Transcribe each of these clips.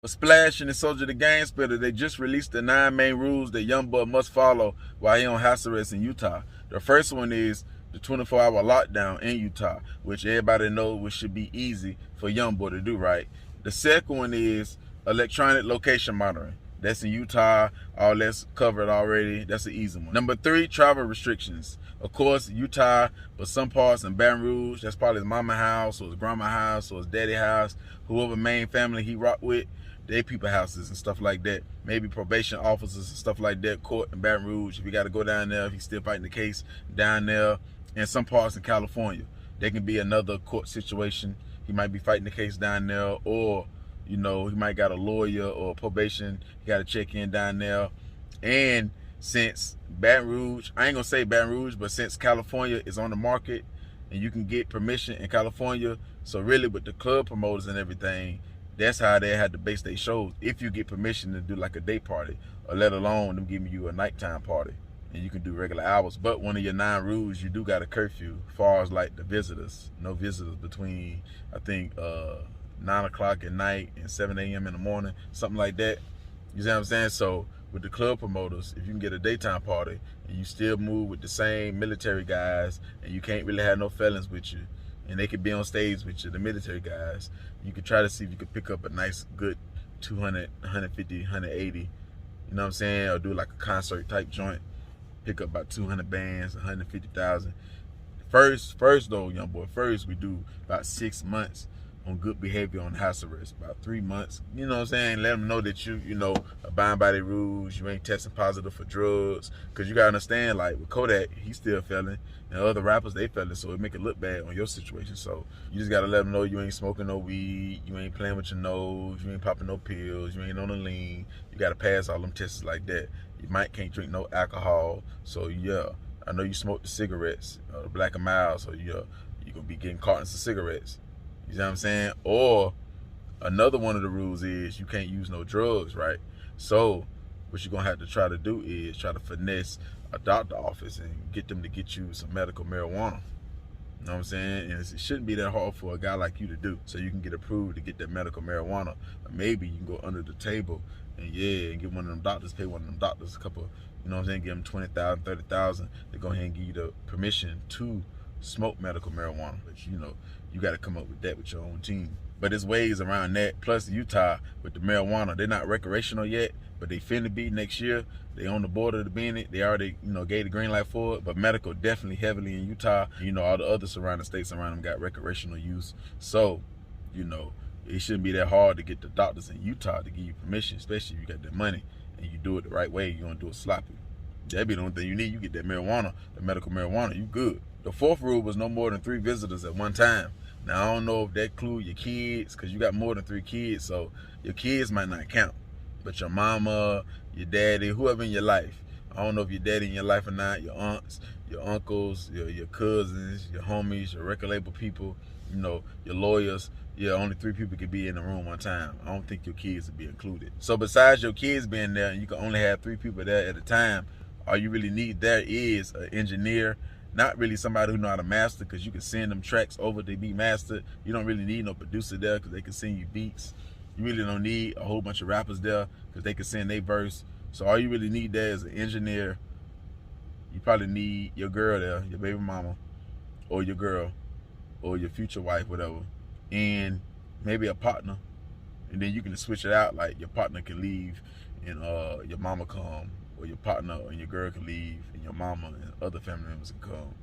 A splash in the Soldier the Game Spitter. They just released the 9 main rules that YoungBoy must follow while he on house arrest in Utah. The first one is the 24-hour lockdown in Utah, which everybody knows which should be easy for YoungBoy to do, right? The second one is electronic location monitoring. That's in Utah. All that's covered already. That's an easy one. Number 3, travel restrictions. Of course, Utah, but some parts in Baton Rouge, that's probably his mama house or his grandma house or his daddy house, whoever main family he rock with, they people houses and stuff like that. Maybe probation officers and stuff like that, court in Baton Rouge. If you got to go down there, if he's still fighting the case down there. And some parts in California, there can be another court situation. He might be fighting the case down there, or you know, he might got a lawyer or probation. He got to check in down there. And since Baton Rouge, I ain't gonna say Baton Rouge, but since California is on the market and you can get permission in California, so really with the club promoters and everything, that's how they had to base their shows. If you get permission to do like a day party, or let alone them giving you a nighttime party, and you can do regular hours. But one of your 9 rules, you do got a curfew as far as like the visitors. No visitors between, I think, 9 o'clock at night and 7 a.m. in the morning, something like that. You see what I'm saying? So with the club promoters, if you can get a daytime party and you still move with the same military guys, and you can't really have no felons with you, and they could be on stage with you, the military guys, you could try to see if you could pick up a nice, good 200, 150, 180, you know what I'm saying? Or do like a concert type joint, pick up about 200 bands, 150,000. First though, YoungBoy, first we do about 6 months on good behavior on house arrest, about 3 months, you know what I'm saying? Let them know that you know, abiding by the rules, you ain't testing positive for drugs, because you gotta understand, like with Kodak, he's still felon, and other rappers, they felon, so it make it look bad on your situation. So you just gotta let them know you ain't smoking no weed, you ain't playing with your nose, you ain't popping no pills, you ain't on the lean, you gotta pass all them tests like that. You can't drink no alcohol, so yeah, I know you smoke the cigarettes, the Black and Mild, so yeah, you gonna be getting cartons of cigarettes. You know what I'm saying? Or another one of the rules is you can't use no drugs, right? So what you're gonna have to try to do is try to finesse a doctor office and get them to get you some medical marijuana. You know what I'm saying? And it shouldn't be that hard for a guy like you to do, so you can get approved to get that medical marijuana. Or maybe you can go under the table and and get one of them doctors, pay one of them doctors a couple, you know what I'm saying, give them 20,000, 30,000 to go ahead and give you the permission to smoke medical marijuana. But you know, you got to come up with that with your own team. But there's ways around that. Plus Utah with the marijuana, they're not recreational yet, but they finna be next year. They on the border to being it. They already, you know, gave the green light for it. But medical definitely heavily in Utah. You know, all the other surrounding states around them got recreational use. So, you know, it shouldn't be that hard to get the doctors in Utah to give you permission, especially if you got that money and you do it the right way. You don't do it sloppy. That'd be the only thing you need. You get that marijuana, the medical marijuana, you good. The 4th rule was no more than 3 visitors at one time. Now, I don't know if that includes your kids, because you got more than 3 kids, so your kids might not count. But your mama, your daddy, whoever in your life, I don't know if your daddy in your life or not, your aunts, your uncles, your cousins, your homies, your record label people, you know, your lawyers, yeah, only 3 people could be in the room one time. I don't think your kids would be included. So besides your kids being there, and you can only have 3 people there at a time, all you really need there is an engineer. Not really somebody who know how to master, because you can send them tracks over to be mastered. You don't really need no producer there, because they can send you beats. You really don't need a whole bunch of rappers there, because they can send their verse. So all you really need there is an engineer. You probably need your girl there, your baby mama, or your girl, or your future wife, whatever, and maybe a partner. And then you can switch it out, like your partner can leave and your mama come, or your partner and your girl can leave and your mama and other family members can come.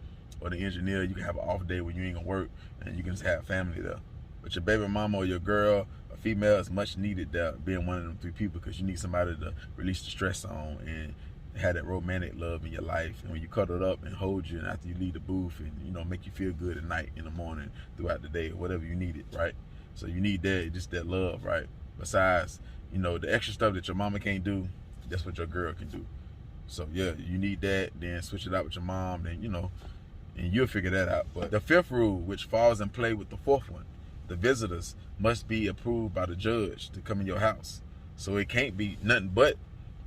Or the engineer, you can have an off day when you ain't gonna work and you can just have family there. But your baby mama or your girl, a female, is much needed there, being one of them 3 people, because you need somebody to release the stress on and have that romantic love in your life. And when you cuddle up and hold you, and after you leave the booth, and you know, make you feel good at night, in the morning, throughout the day, or whatever you need it, right? So you need that, just that love, right? Besides, you know, the extra stuff that your mama can't do, that's what your girl can do. So yeah, you need that. Then switch it out with your mom, then, you know, and you'll figure that out. But the 5th rule, which falls in play with the 4th one, the visitors must be approved by the judge to come in your house. So it can't be nothing but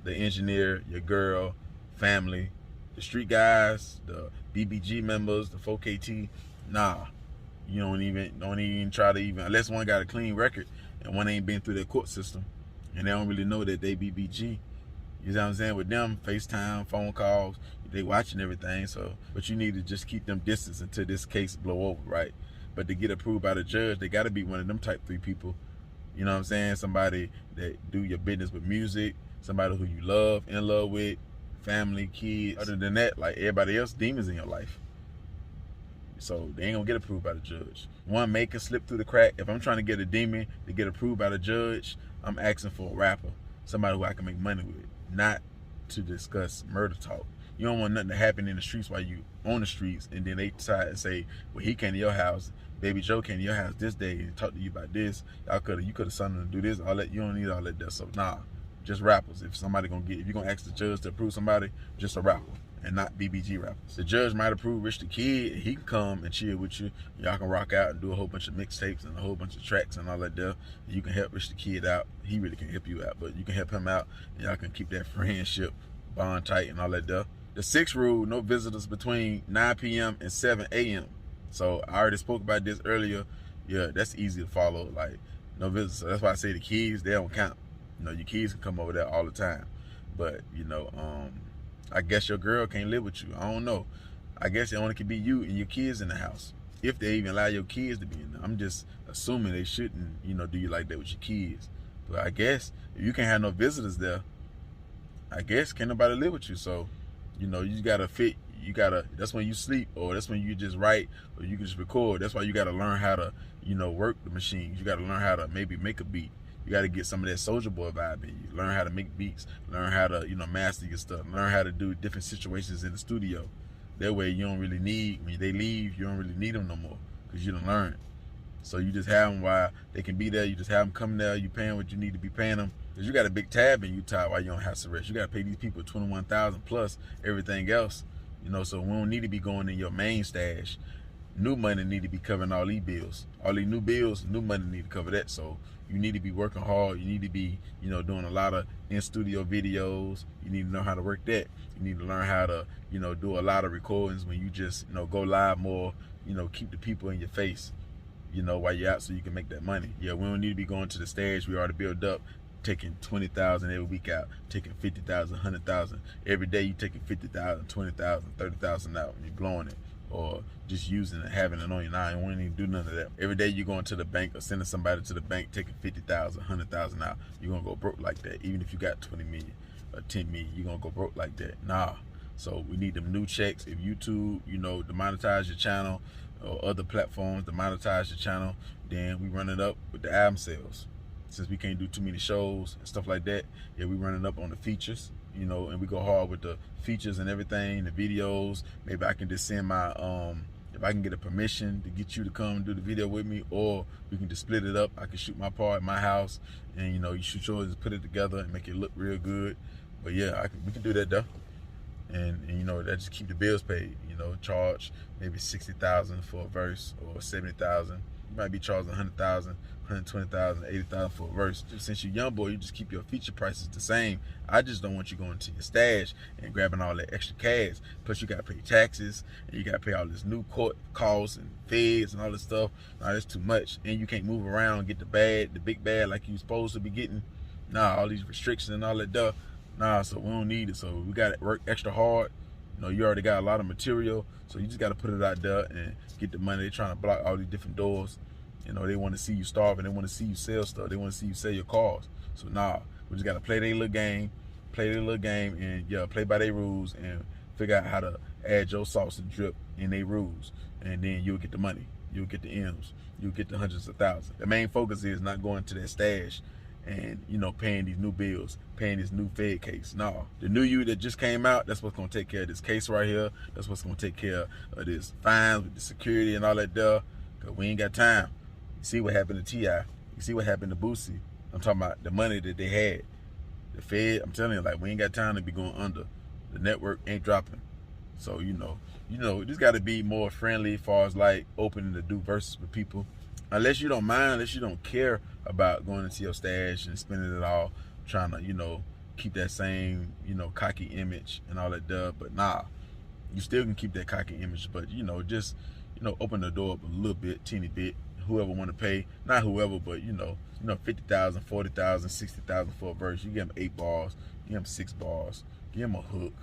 the engineer, your girl, family, the street guys, the BBG members, the 4KT. Nah, you don't even try to even, unless one got a clean record and one ain't been through their court system. and they don't really know that they BBG. You know what I'm saying? With them, FaceTime, phone calls, they watching everything. So, but you need to just keep them distance until this case blow over, right? But to get approved by the judge, they got to be one of them type 3 people. You know what I'm saying? Somebody that do your business with music, somebody who you love, in love with, family, kids. Other than that, like everybody else, demons in your life. So they ain't gonna get approved by the judge. One may can slip through the crack. If I'm trying to get a demon to get approved by the judge, I'm asking for a rapper, somebody who I can make money with, not to discuss murder talk. You don't want nothing to happen in the streets while you on the streets, and then they decide and say, well, he came to your house, Baby Joe came to your house this day and talked to you about this. You could have sent him to do this, all that. You don't need all that stuff. Nah, just rappers. If you're gonna ask the judge to approve somebody, just a rapper and not BBG rappers. The judge might approve Rich the Kid. He can come and chill with you. Y'all can rock out and do a whole bunch of mixtapes and a whole bunch of tracks and all that stuff. You can help Rich the Kid out. He really can help you out, but you can help him out, and y'all can keep that friendship bond tight and all that stuff. The 6th rule: no visitors between 9 p.m. and 7 a.m. So I already spoke about this earlier. Yeah, that's easy to follow. Like, no visitors. So that's why I say the kids, they don't count. You know, your kids can come over there all the time. But, you know, I guess your girl can't live with you. I don't know. I guess it only can be you and your kids in the house, if they even allow your kids to be in there. I'm just assuming they shouldn't, you know, do you like that with your kids. But I guess if you can't have no visitors there, I guess can't nobody live with you. So, you know, you gotta fit. That's when you sleep, or that's when you just write, or you can just record. That's why you gotta learn how to, you know, work the machines. You gotta learn how to maybe make a beat. You gotta get some of that souljaBoy vibe in you. Learn how to make beats. Learn how to, you know, master your stuff. Learn how to do different situations in the studio. That way you don't really need, when they leave, you don't really need them no more, because you done learned. So you just have them while they can be there. You just have them come there. You paying what you need to be paying them. Because you got a big tab in Utah while you're on house arrest. You got to pay these people $21,000 plus everything else. You know, so we don't need to be going in your main stash. New money need to be covering all these bills. All these new bills, new money need to cover that. So you need to be working hard. You need to be, you know, doing a lot of in-studio videos. You need to know how to work that. You need to learn how to, you know, do a lot of recordings when you just, you know, go live more, you know, keep the people in your face, you know, while you're out, so you can make that money. Yeah, we don't need to be going to the stage we already built up, taking 20,000 every week out, taking 50,000, 100,000 every day. You taking 50,000, 20,000, 30,000 out, and you're blowing it, or just using it, having it on your line. You won't even do none of that. Every day you're going to the bank or sending somebody to the bank, taking 50,000, 100,000 out. You're gonna go broke like that. Even if you got 20 million or 10 million, you're gonna go broke like that. Nah. So we need them new checks. If YouTube, you know, demonetize your channel, or other platforms demonetize your channel, then we run it up with the album sales. Since we can't do too many shows and stuff like that, yeah, we run it up on the features, you know, and we go hard with the features and everything, the videos. Maybe I can just send my, if I can get a permission to get you to come do the video with me, or we can just split it up. I can shoot my part at my house, and, you know, you shoot yours and put it together and make it look real good. But yeah, we can do that though. And you know, that just keep the bills paid. You know, charge maybe 60,000 for a verse, or 70,000. You might be charging 100,000, 120,000, 80,000 for a verse. Since you're YoungBoy, you just keep your feature prices the same. I just don't want you going to your stash and grabbing all that extra cash. Plus you gotta pay taxes, and you gotta pay all this new court costs and feds and all this stuff. Nah, that's too much. And you can't move around and get the big bag like you supposed to be getting. Nah, all these restrictions and all that stuff. Nah, so we don't need it. So we gotta work extra hard. You know, you already got a lot of material, so you just gotta put it out there and get the money. They're trying to block all these different doors. You know, they want to see you starving. They want to see you sell stuff. They want to see you sell your cars. So nah, we just gotta play their little game, and yeah, play by their rules, and figure out how to add your sauce and drip in their rules, and then you'll get the money. You'll get the M's. You'll get the hundreds of thousands. The main focus is not going to that stash and, you know, paying these new bills, paying this new Fed case. No, the new you that just came out, that's what's gonna take care of this case right here. That's what's gonna take care of this fines with the security and all that there. Cause we ain't got time. You see what happened to T.I. You see what happened to Boosie. I'm talking about the money that they had. The Fed, I'm telling you, like, we ain't got time to be going under. The network ain't dropping. So, you know, just gotta be more friendly as far as like opening to do verses with people. Unless you don't mind, unless you don't care about going into your stash and spending it all, trying to, you know, keep that same, you know, cocky image and all that stuff. But nah, you still can keep that cocky image, but, you know, just, you know, open the door up a little bit, teeny bit, whoever want to pay, not whoever, but you know, 50,000, 40,000, 60,000 for a verse. You give them 8 bars, you give them 6 bars, give them a hook,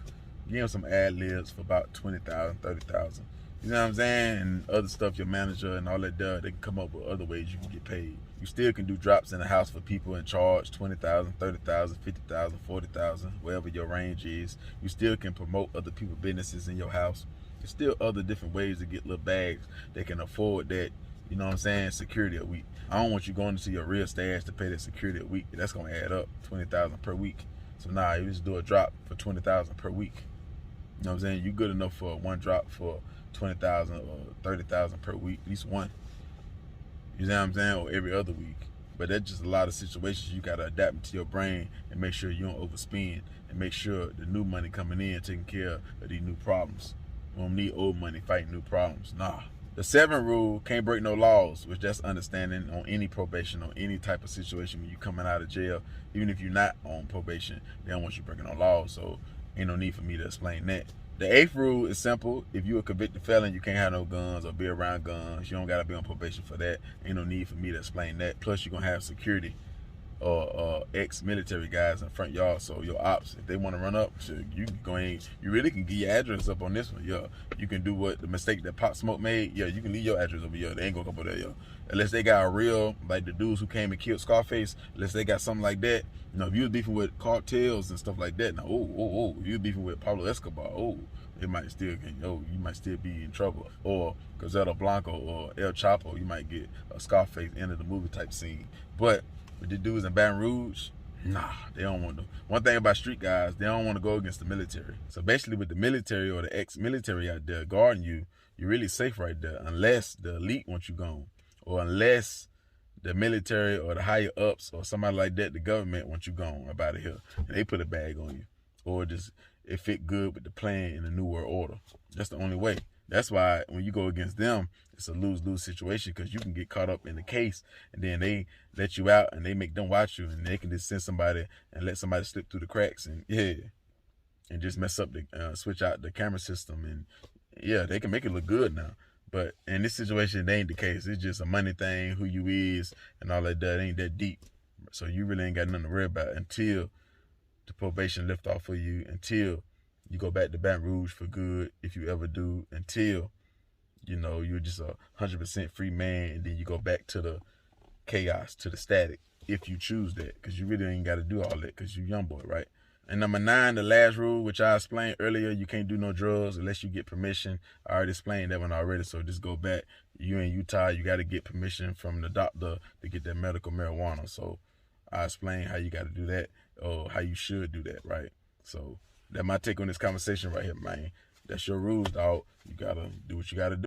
give them some ad libs for about 20,000, 30,000. You know what I'm saying? And other stuff, your manager and all that does, they can come up with other ways you can get paid. You still can do drops in the house for people and charge 20,000, 30,000, 50,000, 40,000, wherever your range is. You still can promote other people's businesses in your house. There's still other different ways to get little bags that can afford that, you know what I'm saying, security a week. I don't want you going into your real stash to pay that security a week. That's going to add up, 20,000 per week. So nah, you just do a drop for 20,000 per week. You know what I'm saying? You good enough for one drop for 20,000 or 30,000 per week, at least one. You know what I'm saying? Or every other week. But that's just a lot of situations you got to adapt into your brain and make sure you don't overspend and make sure the new money coming in taking care of these new problems. We don't need old money fighting new problems. Nah. The 7th rule, can't break no laws, which that's understanding on any probation or any type of situation when you coming out of jail. Even if you're not on probation, they don't want you breaking no laws, so ain't no need for me to explain that. The 8th rule is simple. If you're a convicted felon, you can't have no guns or be around guns. You don't got to be on probation for that. Ain't no need for me to explain that. Plus, you're going to have security or ex-military guys in front yard. So your ops, if they want to run up, shit, you can go in. You really can get your address up on this one. Yeah, you can do what the mistake that Pop Smoke made. Yeah, you can leave your address over here. They ain't going to come over there, yo. Unless they got a real, like the dudes who came and killed Scarface, unless they got something like that. You know, if you was beefing with cartels and stuff like that, now, you was beefing with Pablo Escobar, it might still get, you might still be in trouble. Or Gazetta Blanco or El Chapo, you might get a Scarface end of the movie type scene. But with the dudes in Baton Rouge, nah, they don't want to. One thing about street guys, they don't want to go against the military. So basically with the military or the ex-military out there guarding you, you're really safe right there, unless the elite want you gone. Or unless the military or the higher ups or somebody like that, the government wants you gone up out of here. And they put a bag on you. Or just it fit good with the plan in the New World Order. That's the only way. That's why when you go against them, it's a lose-lose situation because you can get caught up in the case and then they let you out and they make them watch you and they can just send somebody and let somebody slip through the cracks and and just mess up the switch out the camera system and they can make it look good now. But in this situation, that ain't the case. It's just a money thing, who you is and all that. That ain't that deep. So you really ain't got nothing to worry about until the probation lift off for you, until you go back to Baton Rouge for good, if you ever do, until, you're just a 100% free man, and then you go back to the chaos, to the static, if you choose that, because you really ain't got to do all that, because you young boy, right? And number 9, the last rule, which I explained earlier, you can't do no drugs unless you get permission. I already explained that one already, so just go back. You in Utah, you got to get permission from the doctor to get that medical marijuana. So I explained how you got to do that, or how you should do that, right? So that's my take on this conversation right here, man. That's your rules, dog. You got to do what you got to do.